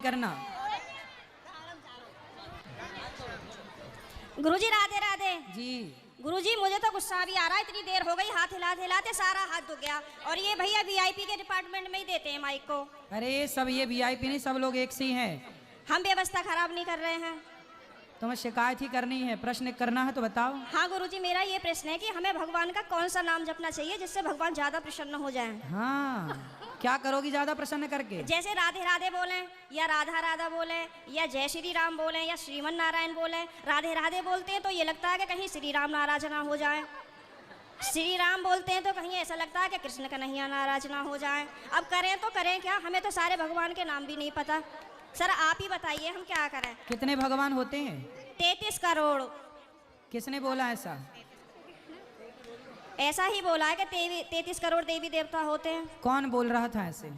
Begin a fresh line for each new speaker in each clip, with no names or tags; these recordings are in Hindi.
करना।
गुरुजी राधे राधे
जी।
गुरुजी मुझे तो गुस्सा भी आ रहा है, इतनी देर हो गई, हाथ हिलाते हिलाते सारा हाथ दुख गया। और ये भैया वीआईपी के डिपार्टमेंट में ही देते हैं माइक को।
अरे सब ये वीआईपी नहीं, सब लोग एक से ही हैं।
हम व्यवस्था खराब नहीं कर रहे हैं।
तुम्हें शिकायत ही करनी है, प्रश्न करना है तो बताओ।
हाँ गुरुजी, मेरा ये प्रश्न है कि हमें भगवान का कौन सा नाम जपना चाहिए जिससे भगवान ज्यादा प्रसन्न हो जाएं?
हाँ, क्या करोगी ज्यादा प्रसन्न करके?
जैसे राधे राधे बोलें या राधा राधा बोलें या जय श्री राम बोलें या श्रीमन नारायण बोलें। राधे राधे बोलते हैं तो ये लगता है कि कहीं श्री राम नाराज ना हो जाए। श्री राम बोलते हैं तो कहीं ऐसा लगता है कि कृष्ण कन्हैया नाराज ना हो जाए। अब करें तो करें क्या, हमें तो सारे भगवान के नाम भी नहीं पता। सर आप ही बताइए हम क्या करें।
कितने भगवान होते हैं?
33 करोड़।
किसने बोला ऐसा?
ऐसा ही बोला है कि 33 करोड़ देवी देवता होते हैं।
कौन बोल रहा था ऐसे?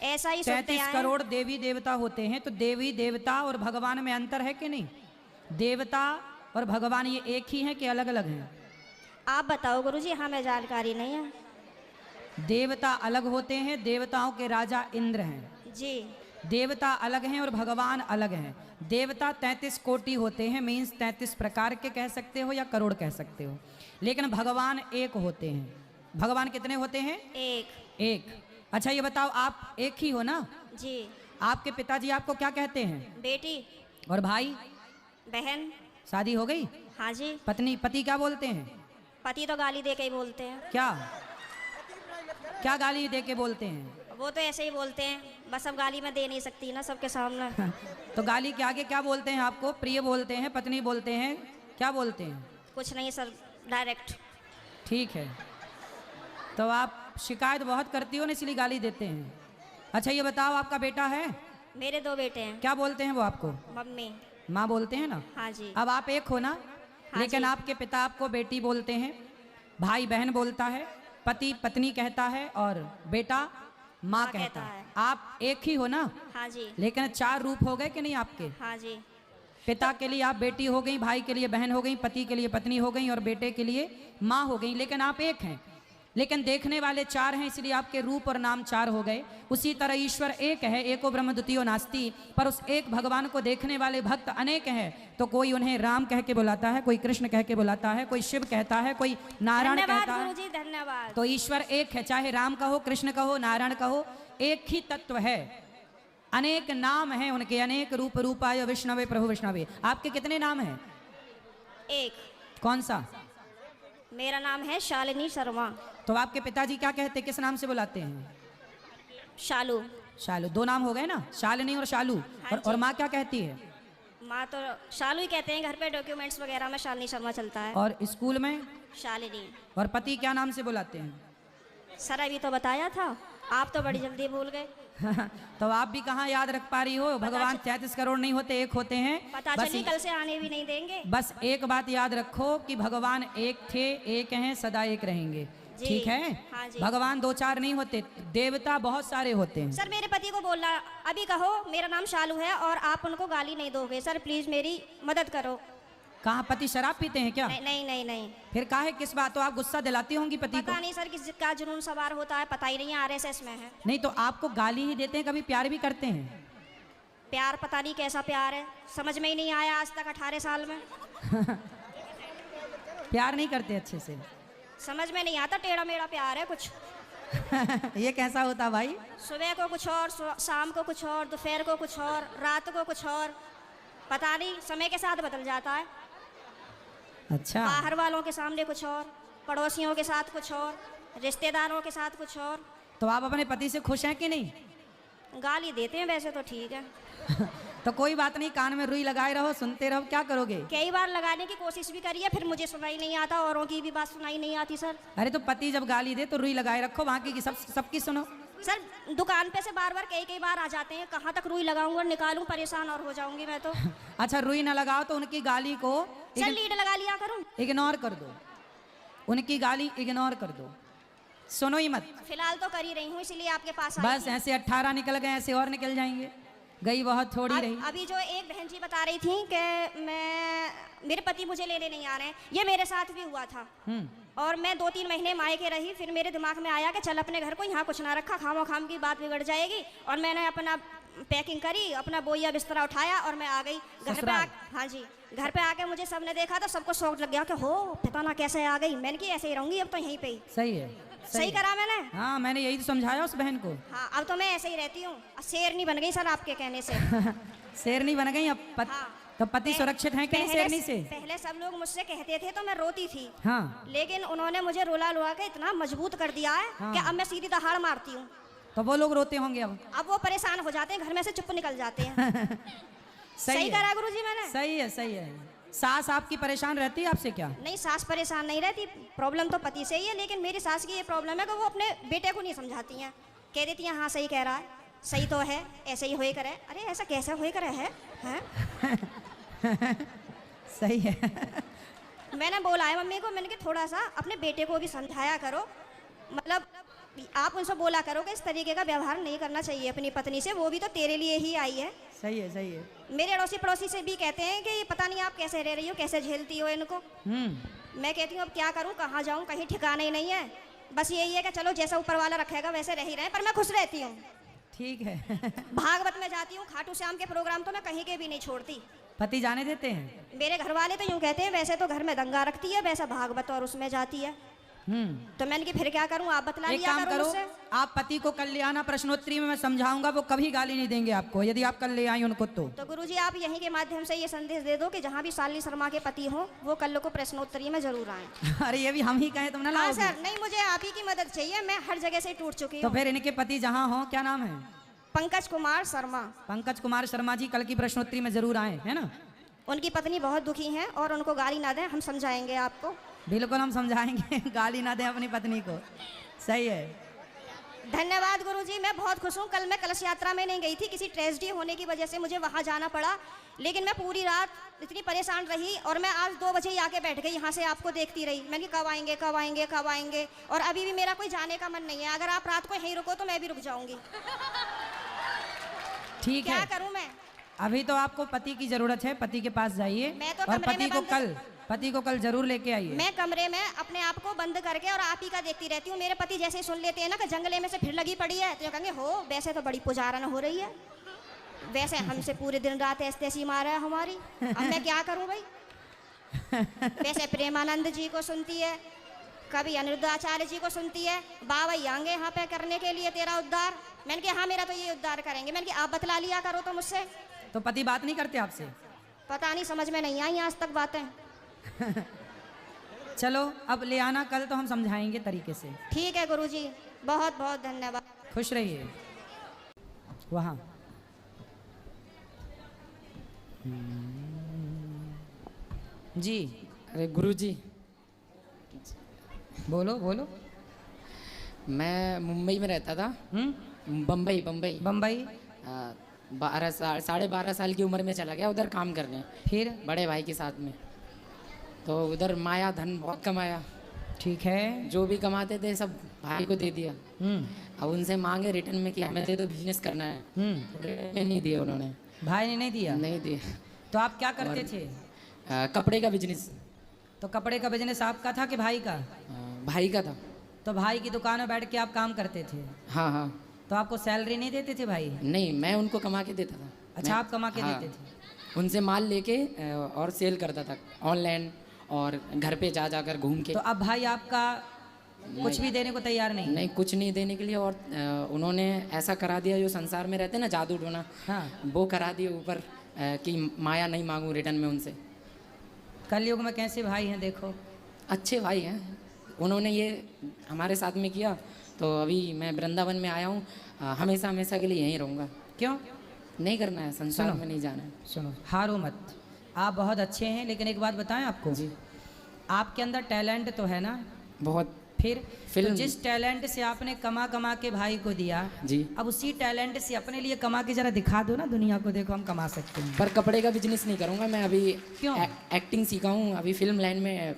ऐसा ही सुनते
33
आए हैं।
करोड़ देवी देवता होते हैं, तो देवी देवता और भगवान में अंतर है कि नहीं? देवता और भगवान ये एक ही हैं कि अलग अलग हैं?
आप बताओ गुरुजी, हमें जानकारी नहीं है।
देवता अलग होते हैं, देवताओं के राजा इंद्र हैं
जी।
देवता अलग हैं और भगवान अलग हैं। देवता 33 कोटि होते हैं, मीन्स 33 प्रकार के कह सकते हो या करोड़ कह सकते हो, लेकिन भगवान एक होते हैं। भगवान कितने होते हैं? एक। अच्छा ये बताओ, आप एक ही हो ना?
जी।
आपके पिताजी आपको क्या कहते हैं?
बेटी।
और भाई?
बहन।
शादी हो गई?
हाँ जी।
पति क्या बोलते हैं?
पति तो गाली दे के ही बोलते हैं।
क्या गाली दे के बोलते हैं?
वो तो ऐसे ही बोलते हैं, बस अब गाली मैं दे नहीं सकती ना सबके सामने।
तो गाली के आगे क्या बोलते हैं आपको? प्रिय बोलते हैं, पत्नी बोलते हैं, क्या बोलते हैं?
कुछ नहीं सर, डायरेक्ट।
ठीक है, तो आप शिकायत बहुत करती हो ना, इसलिए गाली देते हैं। अच्छा ये बताओ, आपका बेटा है?
मेरे 2 बेटे हैं।
क्या बोलते हैं वो आपको?
मम्मी।
माँ बोलते हैं ना?
हाँ जी।
अब आप एक हो ना?
हाँ
लेकिन
जी।
आपके पिता आपको बेटी बोलते हैं, भाई बहन बोलता है, पति पत्नी कहता है और बेटा माँ कहता है। आप एक ही हो ना?
हाँ जी।
लेकिन 4 रूप हो गए कि नहीं आपके?
हाँ जी।
पिता के लिए आप बेटी हो गई, भाई के लिए बहन हो गई, पति के लिए पत्नी हो गई और बेटे के लिए माँ हो गई, लेकिन आप एक हैं। लेकिन देखने वाले 4 हैं, इसलिए आपके रूप और नाम 4 हो गए। उसी तरह ईश्वर एक है, एको ब्रह्म द्वितीयो नास्ति, पर उस एक भगवान को देखने वाले भक्त अनेक हैं। तो कोई उन्हें राम कह के बुलाता है, कोई कृष्ण कह के बुलाता है, कोई शिव कहता है, कोई नारायण कहता है।
गुरुजी धन्यवाद।
तो ईश्वर एक है, चाहे राम कहो, कृष्ण कहो, नारायण कहो, एक ही तत्व है। अनेक नाम हैं उनके, अनेक रूप रूपाय विष्णवे प्रभु विष्णवे। आपके कितने नाम हैं?
एक।
कौन सा?
मेरा नाम है शालिनी शर्मा।
तो आपके पिताजी क्या कहते, किस नाम से बुलाते हैं?
शालू।
शालू। 2 नाम हो गए ना, शालिनी और शालू।
हाँ
और माँ क्या कहती है?
माँ तो शालू ही कहते हैं, घर पे डॉक्यूमेंट्स वगैरह में शालिनी शर्मा चलता है।
और स्कूल में?
शालिनी।
और पति क्या नाम से बुलाते हैं?
सर अभी तो बताया था, आप तो बड़ी जल्दी भूल गए।
तो आप भी कहाँ याद रख पा रही हो? भगवान 33 करोड़ नहीं होते, एक होते हैं।
पता चली कल से आने भी नहीं देंगे।
बस एक बात याद रखो कि भगवान एक थे, एक हैं, सदा एक रहेंगे। ठीक है?
हाँ जी।
भगवान 2-4 नहीं होते, देवता बहुत सारे होते हैं।
सर मेरे पति को बोलना, अभी कहो मेरा नाम शालू है और आप उनको गाली नहीं दोगे। सर प्लीज मेरी मदद करो।
कहाँ पति शराब पीते हैं क्या?
नहीं नहीं नहीं।
फिर काहे, किस बात? तो आप गुस्सा दिलाती होंगी पति को?
पता नहीं सर किस का जुनून सवार होता है, पता ही नहीं, आरएसएस में है।
नहीं तो आपको गाली ही देते हैं, कभी प्यार भी करते हैं?
प्यार पता नहीं कैसा प्यार है, समझ में ही नहीं आया आज तक 18 साल में।
प्यार नहीं करते अच्छे से?
समझ में नहीं आता, टेढ़ा मेढ़ा प्यार है कुछ।
ये कैसा होता भाई?
सुबह को कुछ और, शाम को कुछ और, दोपहर को कुछ और, रात को कुछ और, पता नहीं, समय के साथ बदल जाता है।
अच्छा।
बाहर वालों के सामने कुछ और, पड़ोसियों के साथ कुछ और, रिश्तेदारों के साथ कुछ और।
तो आप अपने पति से खुश हैं कि नहीं?
गाली देते हैं वैसे तो ठीक है।
तो कोई बात नहीं, कान में रुई लगाए रहो, सुनते रहो, क्या करोगे?
कई बार लगाने की कोशिश भी करी है, फिर मुझे सुनाई नहीं आता, औरों की भी बात सुनाई नहीं आती सर।
अरे तो पति जब गाली दे तो रुई लगाए रखो, बाकी की सबकी सुनो।
सर दुकान पे से बार बार कई बार आ जाते हैं, कहाँ तक रुई लगाऊंगा और निकालूं, परेशान और हो जाऊंगी मैं तो।
अच्छा रुई ना लगाओ तो उनकी गाली को
सर लीड लगा लिया करूं?
इग्नोर कर दो, उनकी गाली इग्नोर कर दो, सुनो ही मत।
फिलहाल तो कर ही रही हूँ, इसलिए आपके पास आई
बस
थी।
ऐसे 18 निकल गए, ऐसे और निकल जाएंगे, गई बहुत थोड़ी रही।
अभी जो एक बहन जी बता रही थी कि मेरे पति मुझे लेने नहीं आ रहे हैं, ये मेरे साथ भी हुआ था। और मैं 2-3 महीने मायके रही, फिर मेरे दिमाग में आया कि चल अपने घर को यहाँ कुछ ना रखा, खामो खाम की बात बिगड़ जाएगी। और मैंने अपना पैकिंग करी, अपना बोइया बिस्तरा उठाया और मैं आ गई घर पे।
ससुराल?
हाँ जी, घर पे आके मुझे सबने देखा तो सबको शौक लग गया कि हो पता ना कैसे आ गई। मैंने कि ऐसे ही रहूंगी अब तो यहीं पे ही।
सही है।
सही
है।
करा मैंने।
हाँ, मैंने यही तो समझाया उस बहन को।
हाँ, अब तो मैं ऐसे ही रहती हूँ। शेरनी बन गई सर आपके कहने से।
शेरनी बन गई अब
हाँ।
तो पति सुरक्षित है कि नहीं शेरनी से?
पहले सब लोग मुझसे कहते थे तो मैं रोती थी।
हाँ।
लेकिन उन्होंने मुझे रुला रुला के इतना मजबूत कर दिया है
हाँ।
कि अब मैं सीधी दहाड़ मारती हूँ।
तो वो लोग रोते होंगे अब।
अब वो परेशान हो जाते हैं, घर में से चुप निकल जाते हैं। सही
है।
करा गुरुजी मैंने।
सही है, सही है। सास आपकी परेशान रहती है आपसे क्या?
नहीं, सास परेशान नहीं रहती, प्रॉब्लम तो पति से ही है। लेकिन मेरी सास की ये प्रॉब्लम है कि वो अपने बेटे को नहीं समझाती हैं। कह देती हैं हाँ सही कह रहा है, सही तो है, ऐसे ही होए करे। अरे ऐसा कैसा होए करे है, हैं?
सही है।
मैंने बोला है मम्मी को, मैंने कि थोड़ा सा अपने बेटे को भी समझाया करो। मतलब आप उनसे बोला करो कि इस तरीके का व्यवहार नहीं करना चाहिए अपनी पत्नी से, वो भी तो तेरे लिए ही आई है।
सही है, सही है।
मेरे अड़ोसी पड़ोसी से भी कहते हैं कि पता नहीं आप कैसे रह रही हो, कैसे झेलती हो इनको। मैं कहती हूँ अब क्या करूँ, कहाँ जाऊँ, कहीं ठिकाना ही नहीं है। बस यही है कि चलो जैसा ऊपर वाला रखेगा वैसे रह ही रहे, पर मैं खुश रहती हूँ।
ठीक है।
भागवत में जाती हूँ, खाटू श्याम के प्रोग्राम तो मैं कहीं के भी नहीं छोड़ती।
पति जाने देते हैं?
मेरे घर वाले तो यूँ कहते हैं वैसे तो घर में दंगा रखती है, वैसा भागवत और उसमें जाती है। तो मैंने कि फिर क्या करूं, आप बतला
एक
लिया
काम
करो
करो,
मुझसे।
आप पति को कल ले आना, प्रश्नोत्तरी में मैं समझाऊंगा, वो कभी गाली नहीं देंगे आपको यदि आप कल ले आई उनको तो
गुरुजी आप यहीं के माध्यम से ये संदेश दे दो कि जहाँ भी शालिनी शर्मा के पति हो वो कल को प्रश्नोत्तरी में जरूर आए।
अरे ये भी हम ही कहें तुम ना
हाँ
लाओगे?
सर, नहीं मुझे आप ही की मदद चाहिए, मैं हर जगह से टूट चुकी
तो
हूँ।
फिर इनके पति जहाँ हो, क्या नाम है?
पंकज कुमार शर्मा।
पंकज कुमार शर्मा जी कल की प्रश्नोत्तरी में जरूर आए, है ना?
उनकी पत्नी बहुत दुखी है और उनको गाली ना दें, हम समझाएंगे आपको।
बिल्कुल हम समझाएंगे। गाली ना दें अपनी पत्नी को। सही है।
धन्यवाद गुरुजी, मैं बहुत खुश हूँ। कल मैं कलश यात्रा में नहीं गई थी, किसी ट्रेजेडी होने की वजह से मुझे वहाँ जाना पड़ा। लेकिन मैं पूरी रात इतनी परेशान रही और मैं आज 2 बजे ही आके बैठ गई, यहाँ से आपको देखती रही। मैंने कहा कब आएंगे कब आएंगे कब आएंगे, और अभी भी मेरा कोई जाने का मन नहीं है। अगर आप रात को यहीं रुको तो मैं भी रुक जाऊंगी।
ठीक है,
क्या करूँ मैं?
अभी तो आपको पति की जरूरत है, पति के पास जाइए
मैं तो
और
कमरे में
पति को कल जरूर लेके आइए।
मैं कमरे में अपने आप को बंद करके और आप ही का देखती रहती हूँ। मेरे पति जैसे ही सुन लेते हैं ना कि जंगले में से फिर लगी पड़ी है, तो कहेंगे हो वैसे तो बड़ी पुजारन हो रही है, वैसे हमसे पूरे दिन रात ऐसे ऐसी मारा है हमारी। अब मैं क्या करूँ भाई? वैसे प्रेमानंद जी को सुनती है, कभी अनिरुद्धाचार्य जी को सुनती है, बाबा आएंगे यहाँ पे करने के लिए तेरा उद्धार। मैंने कहा हाँ मेरा तो ये उद्धार करेंगे। मैंने कहा आप बतला लिया करो तो मुझसे।
तो पति बात नहीं करते आपसे?
पता नहीं, समझ में नहीं आई आज तक बातें।
चलो अब ले आना कल, तो हम समझाएंगे तरीके से।
ठीक है गुरुजी, बहुत बहुत धन्यवाद।
खुश रहिए। वहाँ जी।
अरे गुरुजी,
बोलो बोलो।
मैं मुंबई में रहता था। बम्बई बम्बई
बम्बई
12 साल की उम्र में चला गया उधर काम करने,
फिर?
बड़े भाई के साथ में। तो उधर माया धन बहुत कमाया।
ठीक है।
जो भी कमाते थे सब भाई को दे दिया। अब उनसे मांगे रिटर्न में कि हमें दे दो, बिजनेस करना है। रिटर्न में नहीं दिया उन्होंने।
भाई ने नहीं दिया?
नहीं दिया।
तो आप क्या करते थे?
कपड़े का बिजनेस।
तो कपड़े का बिजनेस आपका था कि भाई का?
भाई का था।
तो भाई की दुकान में बैठ के आप काम करते थे?
हाँ हाँ।
तो आपको सैलरी नहीं देते थे भाई?
नहीं, मैं उनको कमा के देता था।
अच्छा, आप कमा के
हाँ,
देते थे?
उनसे माल लेके और सेल करता था ऑनलाइन और घर पे जा जाकर घूम के।
तो अब भाई आपका कुछ भी देने को तैयार नहीं?
नहीं, कुछ नहीं देने के लिए। और उन्होंने ऐसा करा दिया, जो संसार में रहते हैं ना जादू टोना,
हाँ,
वो करा दिया ऊपर कि माया नहीं मांगू रिटर्न में उनसे।
कलयुग में कैसे भाई हैं देखो।
अच्छे भाई हैं। उन्होंने ये हमारे साथ में किया, तो अभी मैं वृंदावन में आया हूँ। हमेशा हमेशा के लिए यहीं रहूँगा।
क्यों?
नहीं करना है, संसार में नहीं जाना है।
सुनो, हारो मत, आप बहुत अच्छे हैं। लेकिन एक बात बताएं आपको
जी।
आपके अंदर टैलेंट तो है ना?
बहुत।
फिर
फिल्म।
तो जिस टैलेंट से आपने कमा कमा के भाई को दिया,
जी।
अब उसी टैलेंट से अपने लिए कमा के जरा दिखा दो ना दुनिया को, देखो हम कमा सकते हैं।
पर कपड़े का बिजनेस नहीं करूँगा मैं अभी।
क्यों?
एक्टिंग सीखा हूँ, अभी फिल्म लाइन में।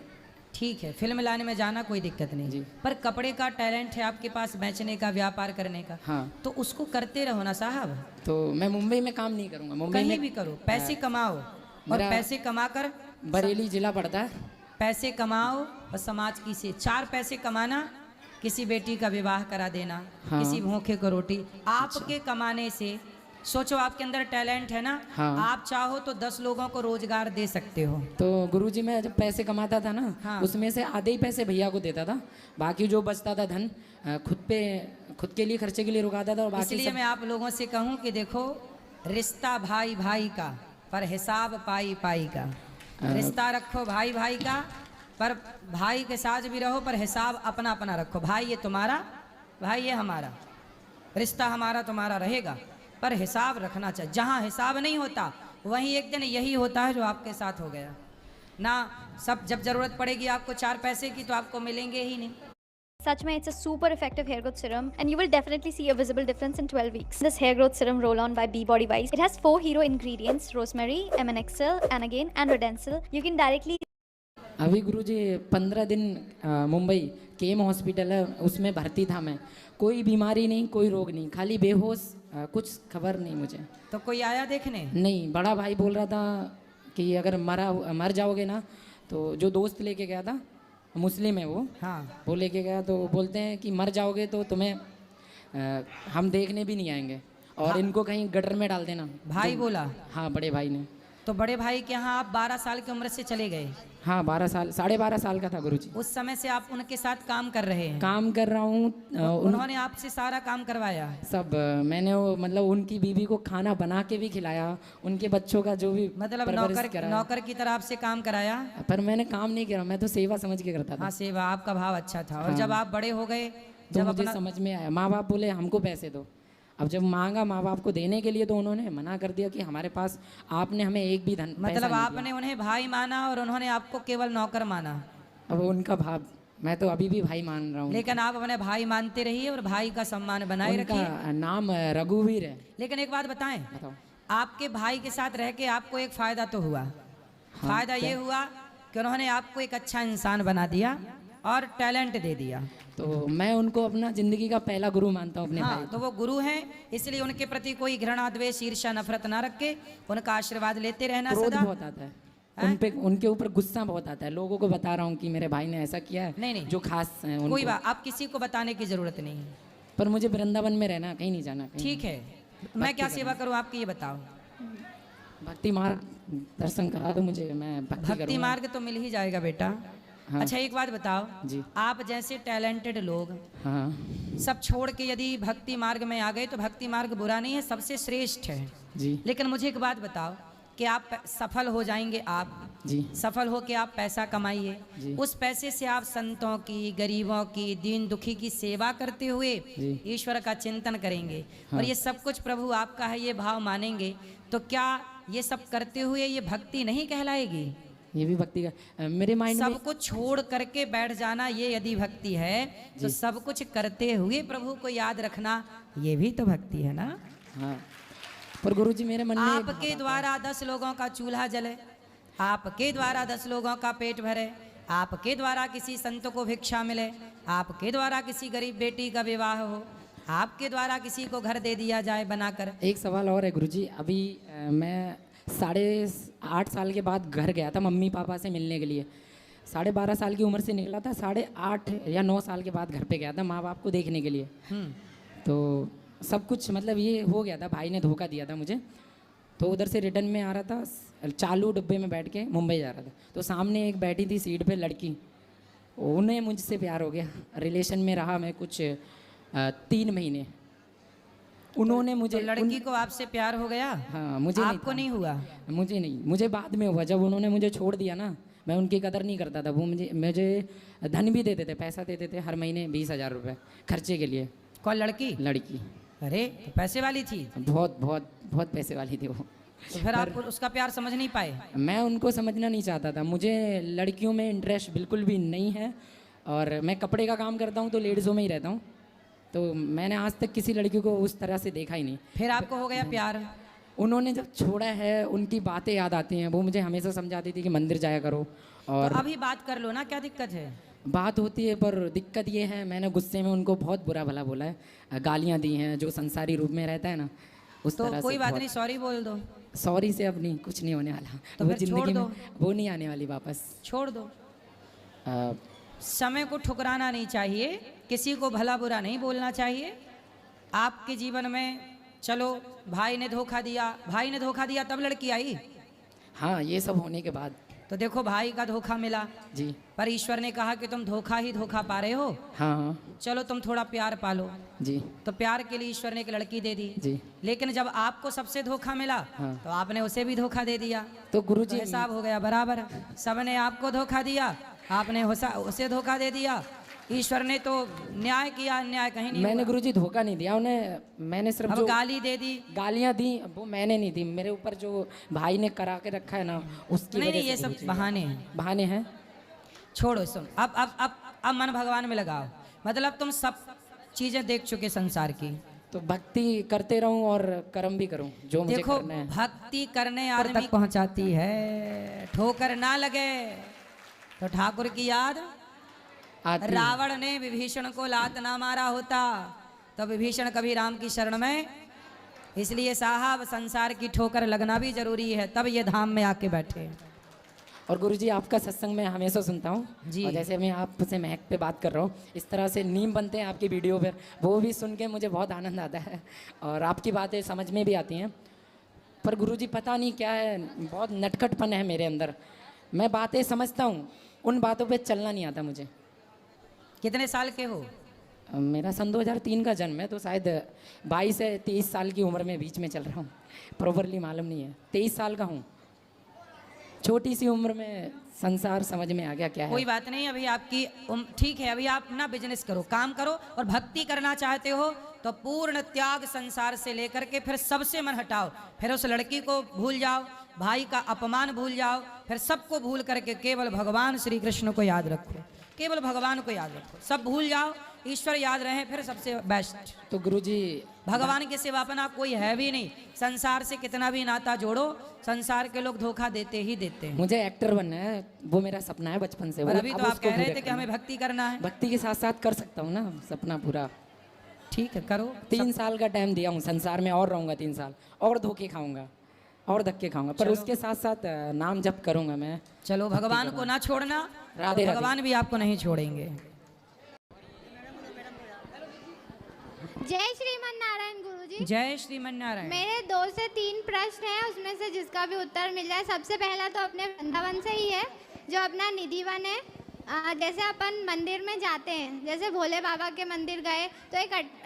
ठीक है, फिल्म लाने में जाना कोई दिक्कत नहीं
जी।
पर कपड़े का टैलेंट है आपके पास, बेचने का, व्यापार करने का।
हाँ।
तो उसको करते रहो ना साहब।
तो मैं मुंबई में काम नहीं करूँगा। मुंबई
कहीं
में
भी करो, पैसे कमाओ, और
मेरा-
पैसे कमाकर
बरेली जिला पड़ता है।
पैसे कमाओ और समाज की से 4 पैसे कमाना, किसी बेटी का विवाह करा देना,
हाँ।
किसी भूखे को रोटी। आपके कमाने से सोचो आपके अंदर टैलेंट है ना,
हाँ।
आप चाहो तो 10 लोगों को रोजगार दे सकते हो।
तो गुरुजी मैं जब पैसे कमाता था ना,
हाँ।
उसमें से आधे ही पैसे भैया को देता था, बाकी जो बचता था धन खुद के लिए खर्चे के लिए रुकाता था, और बाकी
इसलिए मैं आप लोगों से कहूं कि देखो, रिश्ता भाई भाई का पर हिसाब पाई पाई का। रिश्ता रखो भाई भाई का, पर भाई के साथ भी रहो, पर हिसाब अपना अपना रखो। भाई ये तुम्हारा, भाई ये हमारा, रिश्ता हमारा तुम्हारा रहेगा, पर हिसाब रखना चाहिए। जहाँ हिसाब नहीं होता वहीं एक दिन यही होता है जो आपके साथ हो गया ना। सब जब जरूरत पड़ेगी आपको 4 पैसे की तो आपको मिलेंगे ही नहीं।
Such में it's a super effective hair growth serum and you will definitely see a visible difference in 12 weeks. This hair growth serum roll on by B Body Wise. It has 4 hero ingredients: rosemary, MNXL, Anagen and Rodensil. You can directly
अभी गुरुजी 15 दिन मुंबई केम हॉस्पिटल है, उसमें भर्ती था मैं। कोई बीमारी नहीं, कोई रोग नहीं, खाली बेहोश, कुछ खबर नहीं मुझे।
तो कोई आया देखने?
नहीं, बड़ा भाई बोल रहा था कि अगर मर जाओगे ना, तो जो दोस्त लेके गया था, मुस्लिम है
हाँ।
वो लेके गया, तो बोलते हैं कि मर जाओगे तो तुम्हें हम देखने भी नहीं आएंगे, और
हाँ।
इनको कहीं गटर में डाल देना।
भाई बोला?
हाँ, बड़े भाई ने।
तो बड़े भाई के यहाँ आप 12 साल की उम्र से चले गए?
हाँ, 12 साल, 12.5 साल का था गुरुजी।
उस समय से आप उनके साथ काम कर रहे हैं?
काम कर रहा हूँ।
उन्होंने आपसे सारा काम करवाया?
सब मैंने वो मतलब उनकी बीवी को खाना बना के भी खिलाया, उनके बच्चों का जो भी
मतलब
परवरिश कराया।
नौकर की तरह आपसे काम कराया?
पर मैंने काम नहीं किया, मैं तो सेवा समझ के करता था।
हाँ, सेवा, आपका भाव अच्छा था। और
हाँ।
जब आप बड़े हो गए,
तो
जब
मुझे
अपना
समझ में आया, माँ बाप बोले हमको पैसे दो। अब जब मांगा माँ बाप को देने के लिए, तो उन्होंने मना कर दिया कि हमारे पास, आपने हमें एक भी धन पैसा
मतलब
नहीं
आपने उन्हें भाई माना और उन्होंने आपको केवल नौकर माना?
दिया। अब उनका भाव मैं तो अभी भी भाई मान रहा हूँ।
लेकिन आप अपने भाई मानते रहिए और भाई का सम्मान बनाए रखिए।
उनका नाम रघुवीर है।
लेकिन एक बात बताएं,
बताओ।
आपके भाई के साथ रह के आपको एक फायदा तो हुआ। फायदा ये हुआ कि उन्होंने आपको एक अच्छा इंसान बना दिया और टैलेंट दे दिया।
तो मैं उनको अपना जिंदगी का पहला गुरु मानता हूँ अपने
हाँ,
भाई।
तो वो गुरु हैं, इसलिए उनके प्रति कोई घृणा, द्वेष, ईर्ष्या, नफरत ना रखे, उनका आशीर्वाद लेते रहना
क्रोध
सदा।
बहुत आता है उनके ऊपर, गुस्सा बहुत आता है। लोगों को बता रहा हूँ कि मेरे भाई ने ऐसा किया है,
नहीं, नहीं।
जो खास है उनको।
कोई बात, आप किसी को बताने की जरूरत नहीं है।
पर मुझे वृंदावन में रहना, कहीं नहीं जाना। कहीं
ठीक है, मैं क्या सेवा करूँ आपकी, ये बताओ।
भक्ति मार्ग दर्शन करा दो मुझे, मैं भक्ति
भक्ति मार्ग तो मिल ही जाएगा बेटा।
हाँ।
अच्छा, एक बात बताओ
जी।
आप जैसे टैलेंटेड लोग
हाँ
सब छोड़ के यदि भक्ति मार्ग में आ गए तो भक्ति मार्ग बुरा नहीं है, सबसे श्रेष्ठ है।
जी।
लेकिन मुझे एक बात बताओ कि आप सफल हो जाएंगे, आप
जी।
सफल हो के आप पैसा
जी।
कमाइए, उस पैसे से आप संतों की, गरीबों की, दीन दुखी की सेवा करते हुए
जी।
ईश्वर का चिंतन करेंगे।
हाँ।
और ये सब कुछ प्रभु आपका है, ये भाव मानेंगे, तो क्या ये सब करते हुए ये भक्ति नहीं कहलाएगी?
ये भी भक्ति का मेरे माइंड में।
सब कुछ छोड़ करके बैठ जाना, ये यदि भक्ति है तो सब कुछ करते हुए प्रभु को याद रखना, ये भी तो भक्ति है ना।
हाँ, पर गुरुजी मेरे मन में
आपके द्वारा 10 लोगों का चूल्हा जले, आपके द्वारा 10 लोगों का पेट भरे, आपके द्वारा किसी संत को भिक्षा मिले, आपके द्वारा किसी गरीब बेटी का विवाह हो, आपके द्वारा किसी को घर दे दिया जाए बनाकर।
एक सवाल और है गुरुजी। अभी मैं 8.5 साल के बाद घर गया था मम्मी पापा से मिलने के लिए। 12.5 साल की उम्र से निकला था, 8.5 या 9 साल के बाद घर पे गया था माँ बाप को देखने के लिए। तो सब कुछ मतलब ये हो गया था, भाई ने धोखा दिया था मुझे। तो उधर से रिटर्न में आ रहा था, चालू डिब्बे में बैठ के मुंबई जा रहा था, तो सामने एक बैठी थी सीट पे लड़की, उन्हें मुझसे प्यार हो गया। रिलेशन में रहा मैं कुछ 3 महीने। उन्होंने मुझे
तो लड़की को आपसे प्यार हो गया?
हाँ, मुझे
आपको नहीं हुआ?
मुझे नहीं, मुझे बाद में हुआ। जब उन्होंने मुझे छोड़ दिया ना, मैं उनकी कदर नहीं करता था। वो मुझे धन भी देते थे, पैसा देते थे हर महीने 20,000 रुपये खर्चे के लिए।
कौन लड़की?
लड़की।
अरे तो पैसे वाली थी?
बहुत बहुत बहुत पैसे वाली थी वो।
तो फिर आप उसका प्यार समझ नहीं पाए?
मैं उनको समझना नहीं चाहता था। मुझे लड़कियों में इंटरेस्ट बिल्कुल भी नहीं है, और मैं कपड़े का काम करता हूँ तो लेडीज़ों में ही रहता हूँ। तो मैंने आज तक किसी लड़की को उस तरह से देखा ही नहीं।
फिर आपको हो गया प्यार?
उन्होंने जब छोड़ा है, उनकी बातें याद आती हैं। वो मुझे हमेशा समझाती थी कि मंदिर जाया करो। और
तो अभी बात कर लो ना, क्या दिक्कत है?
बात होती है, पर दिक्कत ये है, मैंने गुस्से में उनको बहुत बुरा भला बोला है, गालियाँ दी हैं। जो संसारी रूप में रहता है ना, उस
तो
तरह
कोई
से
बात नहीं, सॉरी बोल दो।
सॉरी से अब नहीं, कुछ नहीं होने वाला।
तो
वो
फिर छोड़
जिंदगी
दो।
में वो नहीं आने वाली वापस।
छोड़ दो।
अ,
समय को ठुकराना नहीं चाहिए, किसी को भला बुरा नहीं बोलना चाहिए। आपके जीवन में चलो भाई ने धोखा दिया तब लड़की आई।
हाँ, ये सब होने के बाद।
तो देखो भाई का धोखा मिला
जी।
पर ईश्वर ने कहा कि तुम धोखा ही धोखा पा रहे हो,
हाँ हाँ
चलो तुम थोड़ा प्यार पालो।
जी।
तो प्यार के लिए ईश्वर ने एक लड़की दे दी।
जी।
लेकिन जब आपको सबसे धोखा मिला
हाँ।
तो आपने उसे भी धोखा दे दिया,
तो
तो
गुरुजी
हिसाब हो गया बराबर। सबने आपको धोखा दिया, आपने उसे धोखा दे दिया। ईश्वर ने तो न्याय किया, अन्याय कहीं नहीं
मैंने
हुआ।
गुरुजी धोखा नहीं दिया उन्हें, मैंने सिर्फ
अब
जो
गाली दे दी।
गालियां दी वो मैंने नहीं दी, मेरे ऊपर जो भाई ने करा के रखा है ना उसकी
नहीं
वजह
नहीं, ये
से
सब
गुरुजी।
बहाने हैं,
बहाने हैं।
छोड़ो। सुन, अब मन भगवान में लगाओ। मतलब तुम सब चीजें देख चुके संसार की।
तो भक्ति करते रहूं और कर्म भी करूं जो मुझे
देखो
करना है।
भक्ति करने आदमी तक पहुंचाती है, ठोकर ना लगे तो ठाकुर की याद।
आती है।
रावण ने विभीषण को लात ना मारा होता तो विभीषण कभी राम की शरण में। इसलिए साहब संसार की ठोकर लगना भी जरूरी है, तब ये धाम में आके बैठे।
और गुरुजी आपका सत्संग मैं हमेशा सुनता हूँ
जी।
और जैसे मैं आपसे महक पे बात कर रहा हूँ इस तरह से नीम बनते हैं आपकी वीडियो पर, वो भी सुन के मुझे बहुत आनंद आता है और आपकी बातें समझ में भी आती हैं। पर गुरुजी पता नहीं क्या है, बहुत नटखटपन है मेरे अंदर। मैं बातें समझता हूँ, उन बातों पे चलना नहीं आता मुझे।
कितने साल के हो?
मेरा सन 2003 का जन्म है, तो शायद 22 से 23 साल की उम्र में बीच में चल रहा हूँ, प्रॉपरली मालूम नहीं है। 23 साल का हूँ, छोटी सी उम्र में संसार समझ में आ गया क्या है।
कोई बात नहीं, अभी आपकी ठीक है। अभी आप ना बिजनेस करो, काम करो, और भक्ति करना चाहते हो तो पूर्ण त्याग संसार से लेकर के फिर सबसे मन हटाओ। फिर उस लड़की को भूल जाओ, भाई का अपमान भूल जाओ, फिर सबको भूल करके केवल भगवान श्री कृष्ण को याद रखो, केवल भगवान को याद रखो, सब भूल जाओ, ईश्वर याद रहे, फिर सबसे बेस्ट।
तो गुरुजी
भगवान के सिवा अपना कोई है भी नहीं। संसार से कितना भी नाता जोड़ो, संसार के लोग धोखा देते ही देते हैं।
मुझे एक्टर बनना है, वो मेरा सपना है बचपन से।
और
वो
अभी
अब
तो आप
उसको
कह रहे
पूरा
थे कि
करना
हमें भक्ति करना है।
भक्ति के साथ साथ कर सकता हूँ ना सपना पूरा।
ठीक है, करो।
3 साल का टाइम दिया हूँ संसार में, और रहूँगा 3 साल और धोखे खाऊंगा और धक्के खाऊंगा, पर उसके साथ साथ नाम जप करूंगा मैं।
चलो, भगवान को ना छोड़ना,
राधे राधे।
भगवान भी आपको नहीं छोड़ेंगे।
जय श्रीमन नारायण गुरुजी।
जय श्रीमन नारायण।
मेरे 2 से 3 प्रश्न हैं, उसमें से जिसका भी उत्तर मिल जाए। सबसे पहला तो अपने वृंदावन से ही है, जो अपना निधिवन है। जैसे अपन मंदिर में जाते हैं, जैसे भोले बाबा के मंदिर गए तो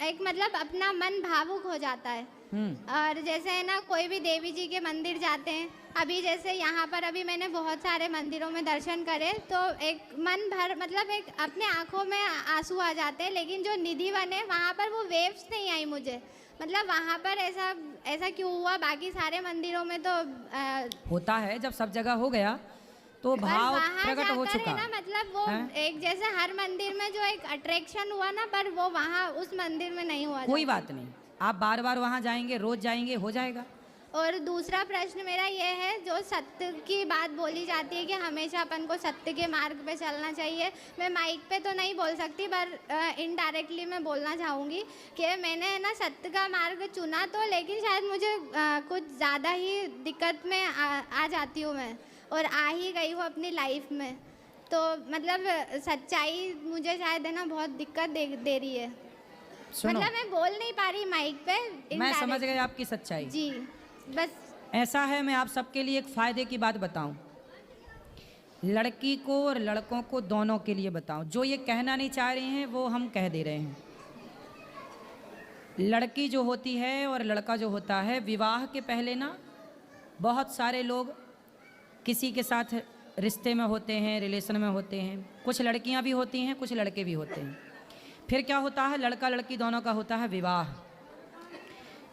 एक मतलब अपना मन भावुक हो जाता है। और जैसे है ना, कोई भी देवी जी के मंदिर जाते हैं, अभी जैसे यहाँ पर अभी मैंने बहुत सारे मंदिरों में दर्शन करे, तो एक मन भर मतलब एक अपने आँखों में आंसू आ जाते हैं। लेकिन जो निधिवन है वहाँ पर वो वेव्स नहीं आई मुझे, मतलब वहाँ पर ऐसा क्यों हुआ? बाकी सारे मंदिरों में तो
होता है, जब सब जगह हो गया तो भाव प्रकट हो चुका
है ना, मतलब वो एक जैसे हर मंदिर में जो एक अट्रैक्शन हुआ ना, पर वो वहाँ उस मंदिर में नहीं हुआ।
कोई बात नहीं, आप बार बार वहाँ जाएंगे, रोज जाएंगे, हो जाएगा।
और दूसरा प्रश्न मेरा ये है, जो सत्य की बात बोली जाती है कि हमेशा अपन को सत्य के मार्ग पे चलना चाहिए। मैं माइक पे तो नहीं बोल सकती, पर इनडायरेक्टली मैं बोलना चाहूँगी कि मैंने ना सत्य का मार्ग चुना तो, लेकिन शायद मुझे कुछ ज़्यादा ही दिक्कत में आ जाती हूँ मैं, और आ ही गई हूँ अपनी लाइफ में। तो मतलब सच्चाई मुझे शायद है ना बहुत दिक्कत दे रही है।
सुनो,
मतलब मैं बोल नहीं पा रही माइक पे।
मैं समझ गई आपकी सच्चाई।
जी, बस
ऐसा है, मैं आप सबके लिए एक फायदे की बात बताऊं, लड़की को और लड़कों को दोनों के लिए बताऊं। जो ये कहना नहीं चाह रही हैं वो हम कह दे रहे हैं। लड़की जो होती है और लड़का जो होता है, विवाह के पहले ना बहुत सारे लोग किसी के साथ रिश्ते में होते हैं, रिलेशन में होते हैं। कुछ लड़कियां भी होती हैं, कुछ लड़के भी होते हैं। फिर क्या होता है, लड़का लड़की दोनों का होता है विवाह।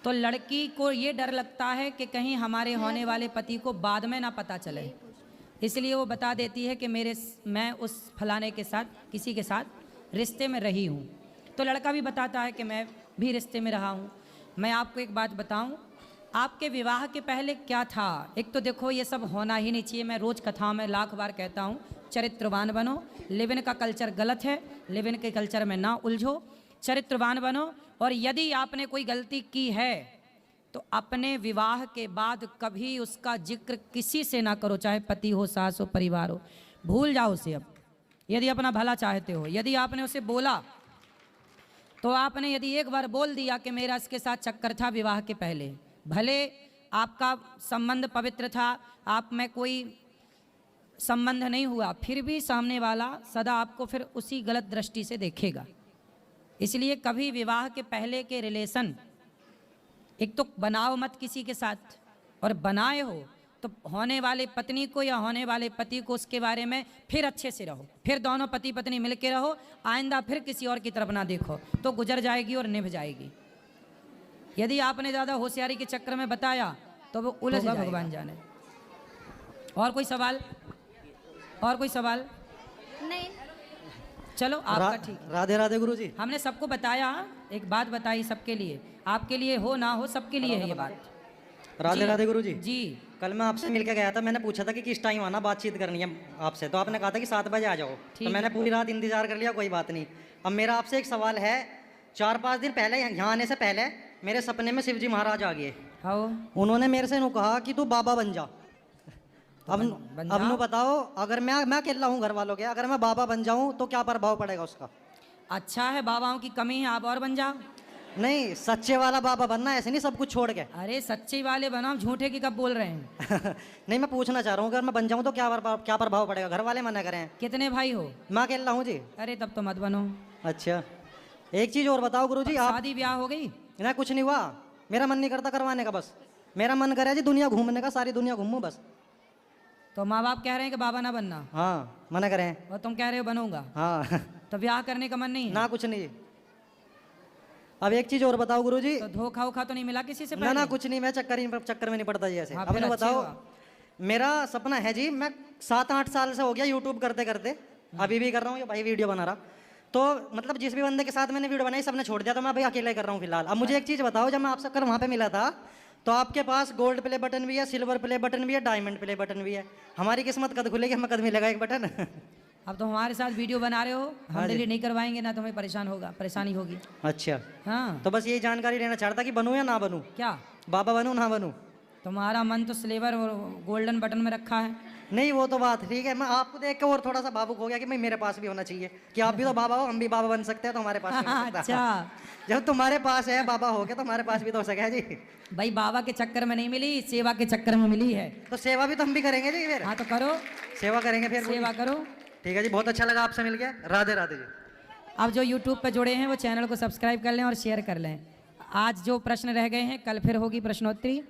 तो लड़की को ये डर लगता है कि कहीं हमारे होने वाले पति को बाद में ना पता चले, इसलिए वो बता देती है कि मैं उस फलाने के साथ, किसी के साथ रिश्ते में रही हूँ। तो लड़का भी बताता है कि मैं भी रिश्ते में रहा हूँ। मैं आपको एक बात बताऊँ, आपके विवाह के पहले क्या था? एक तो देखो, ये सब होना ही नहीं चाहिए। मैं रोज़ कथाओं में लाख बार कहता हूँ, चरित्रवान बनो। लिव इन का कल्चर गलत है, लिव इन के कल्चर में ना उलझो, चरित्रवान बनो। और यदि आपने कोई गलती की है तो अपने विवाह के बाद कभी उसका जिक्र किसी से ना करो, चाहे पति हो, सास हो, परिवार हो, भूल जाओ उसे। अब यदि अपना भला चाहते हो, यदि आपने उसे बोला तो आपने यदि एक बार बोल दिया कि मेरा इसके साथ चक्कर था विवाह के पहले, भले आपका संबंध पवित्र था, आप में कोई संबंध नहीं हुआ, फिर भी सामने वाला सदा आपको फिर उसी गलत दृष्टि से देखेगा। इसलिए कभी विवाह के पहले के रिलेशन एक तो बनाओ मत किसी के साथ, और बनाए हो तो होने वाले पत्नी को या होने वाले पति को उसके बारे में फिर अच्छे से रहो, फिर दोनों पति पत्नी मिल के रहो, आइंदा फिर किसी और की तरफ ना देखो, तो गुजर जाएगी और निभ जाएगी। यदि आपने ज़्यादा होशियारी के चक्कर में बताया तो वो उलझ जाएगा, भगवान जाने। और कोई सवाल? और कोई सवाल?
नहीं।
चलो आपका ठीक।
राधे राधे गुरु जी।
हमने सबको बताया, एक बात बताई सबके लिए, आपके लिए हो ना हो सबके लिए है ये बात।
राधे राधे गुरु जी।
जी
कल मैं आपसे मिलके गया था, मैंने पूछा था कि किस टाइम आना, बातचीत करनी है आपसे, तो आपने कहा था कि 7 बजे आ जाओ। तो मैंने पूरी रात इंतजार कर लिया, कोई बात नहीं। अब मेरा आपसे एक सवाल है, 4-5 दिन पहले यहाँ आने से पहले मेरे सपने में शिवजी महाराज आ गए।
हाँ,
उन्होंने मेरे से कहा कि तू बाबा बन जा। अब नु बताओ, अगर मैं अकेला हूँ घर वालों के, अगर मैं बाबा बन जाऊँ तो क्या प्रभाव पड़ेगा उसका?
अच्छा है, बाबाओं की कमी है, आप और बन जाओ।
नहीं, सच्चे वाला बाबा बनना, ऐसे नहीं सब कुछ छोड़ के।
अरे सच्चे वाले बनाओ, झूठे की कब बोल रहे हैं?
नहीं, मैं पूछना चाह रहा हूँ, अगर मैं बन जाऊँ तो क्या प्रभाव पड़ेगा? घर वाले मना करें।
कितने भाई हो?
मैं अकेला हूँ जी।
अरे तब तो मत बनो।
अच्छा, एक चीज और बताओ गुरु जी, आप
शादी ब्याह हो गई?
ना, कुछ नहीं हुआ, मेरा मन नहीं करता करवाने का, बस मेरा मन करे जी दुनिया घूमने का, सारी दुनिया घूमूं बस।
तो माँ बाप कह रहे हैं कि बाबा ना बनना,
हाँ मना करें,
और तुम कह रहे हो बनूंगा,
हाँ
तो ब्याह करने का मन नहीं है?
ना कुछ नहीं। अब एक चीज और बताओ गुरु जी।
तो धोखा वोखा तो नहीं मिला किसी से
ना
पहले?
ना कुछ नहीं, मैं चक्कर में नहीं पड़ता जी ऐसे।
हाँ,
अब
फिर
मैं
अच्छे
बताओ,
हुआ।
मेरा सपना है जी, मैं 7-8 साल से हो गया यूट्यूब करते करते, अभी भी कर रहा हूँ, ये भाई वीडियो बना रहा, तो मतलब जिस भी बंदे के साथ मैंने वीडियो बनाई सबने छोड़ दिया, तो मैं भाई अकेले कर रहा हूँ फिलहाल। अब मुझे एक चीज बताओ, जब मैं आपसे कल वहाँ पे मिला था तो आपके पास गोल्ड प्ले बटन भी है, सिल्वर प्ले बटन भी है, डायमंड प्ले बटन भी है। हमारी किस्मत कद खुलेगी, हमें कद मिलेगा एक बटन।
अब तो हमारे साथ वीडियो बना रहे हो, हम डिलीट नहीं करवाएंगे ना, तुम्हें परेशानी होगी।
अच्छा,
हाँ,
तो बस यही जानकारी लेना चाहता कि बनूं या ना बनूं,
क्या
बाबा बनूं ना बनूं।
तुम्हारा मन तो सिल्वर और गोल्डन बटन में रखा है।
नहीं, वो तो बात ठीक है, मैं आपको देख के और थोड़ा सा भावुक हो गया कि भाई मेरे पास भी होना चाहिए, कि आप भी तो बाबा हो, हम भी बाबा बन सकते हैं, तो हमारे पास भी हो सकता है।
अच्छा,
जब तुम्हारे पास है बाबा हो गया तो हमारे पास भी तो हो सके जी।
भाई बाबा के चक्कर में नहीं मिली, सेवा के चक्कर में मिली है।
तो सेवा भी तो हम भी करेंगे जी, फिर
हाँ तो करो,
सेवा करेंगे फिर।
सेवा करो।
ठीक है जी, बहुत अच्छा लगा आपसे मिलके। राधे राधे जी।
अब जो यूट्यूब पे जुड़े हैं वो चैनल को सब्सक्राइब कर लें और शेयर कर लें। आज जो प्रश्न रह गए हैं कल फिर होगी प्रश्नोत्तरी।